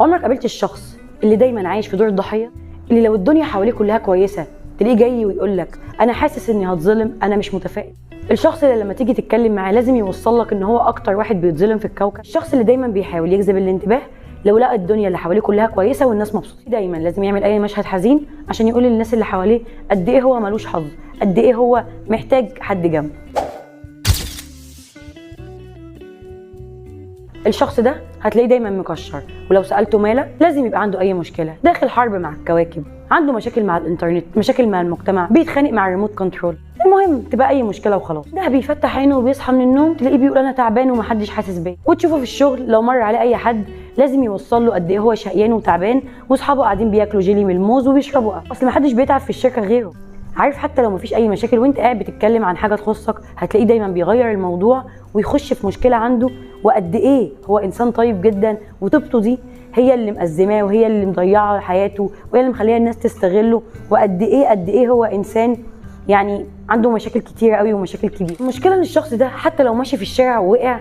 عمرك قابلت الشخص اللي دايما عايش في دور الضحيه، اللي لو الدنيا حواليه كلها كويسه تلاقيه جاي ويقول لك انا حاسس اني هتظلم، انا مش متفائل؟ الشخص اللي لما تيجي تتكلم معاه لازم يوصل لك ان هو اكتر واحد بيتظلم في الكوكب. الشخص اللي دايما بيحاول يجذب الانتباه لو لقى الدنيا اللي حواليه كلها كويسه والناس مبسوطه. دايما لازم يعمل اي مشهد حزين عشان يقول للناس اللي حواليه قد ايه هو ملوش حظ، قد ايه هو محتاج حد جنبه. الشخص ده هتلاقيه دايما مكشر، ولو سالته مالك لازم يبقى عنده اي مشكله، داخل حرب مع الكواكب، عنده مشاكل مع الانترنت، مشاكل مع المجتمع، بيتخانق مع الريموت كنترول، المهم تبقى اي مشكله وخلاص. ده بيفتح عينه وبيصحى من النوم تلاقيه بيقول انا تعبان ومحدش حاسس بيا. وتشوفه في الشغل لو مر عليه اي حد لازم يوصل له قد ايه هو شقيان وتعبان، واصحابه قاعدين بياكلوا جيلي من الموز وبيشربوا قهوه، اصل محدش بيتعب في الشركه غيره. عارف حتى لو مفيش اي مشاكل وانت قاعد بتتكلم عن حاجه تخصك هتلاقيه دايما بيغير الموضوع ويخش في مشكله عنده، وقد ايه هو انسان طيب جدا، وطيبته دي هي اللي مأزماه وهي اللي مضيعه حياته وهي اللي مخليه الناس تستغله، وقد ايه هو انسان يعني عنده مشاكل كتيره قوي ومشاكل كبيره. المشكله ان الشخص ده حتى لو ماشي في الشارع ووقع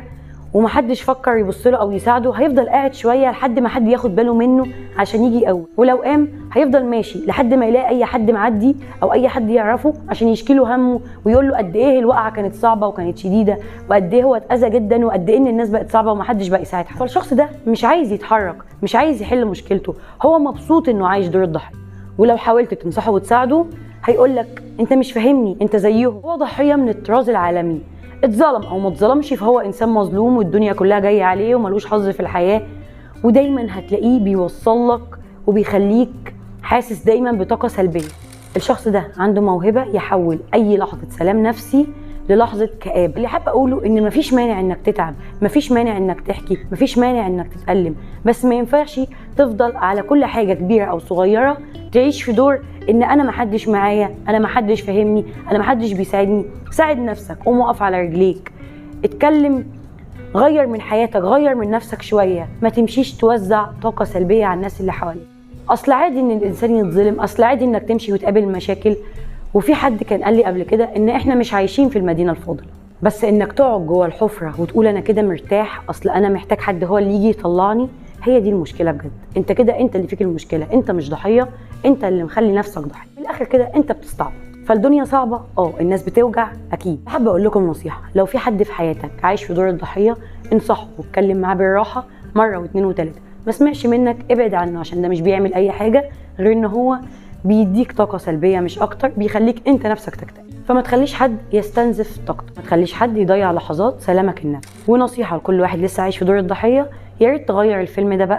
ومحدش فكر يبص له او يساعده هيفضل قاعد شويه لحد ما حد ياخد باله منه عشان يجي يقوم، ولو قام هيفضل ماشي لحد ما يلاقي اي حد معدي او اي حد يعرفه عشان يشكي له همه ويقول له قد ايه الوقعه كانت صعبه وكانت شديده، وقد ايه هو اتاذى جدا، وقد ايه ان الناس بقت صعبه ومحدش بقى يساعد. فالشخص ده مش عايز يتحرك، مش عايز يحل مشكلته، هو مبسوط انه عايش دور الضحيه. ولو حاولت تنصحه وتساعده هيقول لك انت مش فاهمني، انت زيهم. هو ضحيه من الطراز العالمي، اتظلم او ما اتظلمش فهو انسان مظلوم والدنيا كلها جايه عليه وملوش حظ في الحياه، ودايما هتلاقيه بيوصل لك وبيخليك حاسس دايما بطاقه سلبيه. الشخص ده عنده موهبه يحول اي لحظه سلام نفسي للحظه كآبه. اللي حابه اقوله ان مفيش مانع انك تتعب، مفيش مانع انك تحكي، مفيش مانع انك تتألم، بس ما ينفعش تفضل على كل حاجه كبيره او صغيره تعيش في دور ان انا محدش معايا، انا محدش فاهمني، انا محدش بيساعدني. ساعد نفسك، قوم وقف على رجليك، اتكلم، غير من حياتك، غير من نفسك شويه، ما تمشيش توزع طاقه سلبيه على الناس اللي حواليك. اصل عادي ان الانسان يتظلم، اصل عادي انك تمشي وتقابل مشاكل. وفي حد كان قال لي قبل كده ان احنا مش عايشين في المدينه الفاضله، بس انك تقعد جوه الحفره وتقول انا كده مرتاح اصل انا محتاج حد هو اللي يجي يطلعني، هي دي المشكله بجد. انت كده انت اللي فيك المشكله، انت مش ضحيه، انت اللي مخلي نفسك ضحيه. في الاخر كده انت بتستعبط. فالدنيا صعبه، الناس بتوجع اكيد. حابه اقول لكم نصيحه، لو في حد في حياتك عايش في دور الضحيه انصحه واتكلم معاه بالراحه مره واثنين وثلاثه، ما سمعش منك ابعد عنه، عشان ده مش بيعمل اي حاجه غير ان هو بيديك طاقه سلبيه مش اكتر، بيخليك انت نفسك تكتئب. فما تخليش حد يستنزف طاقتك، ما تخليش حد يضيع لحظات سلامك النفسي. ونصيحه لكل واحد لسه عايش في دور الضحيه، يا ريت تغير الفيلم ده بقى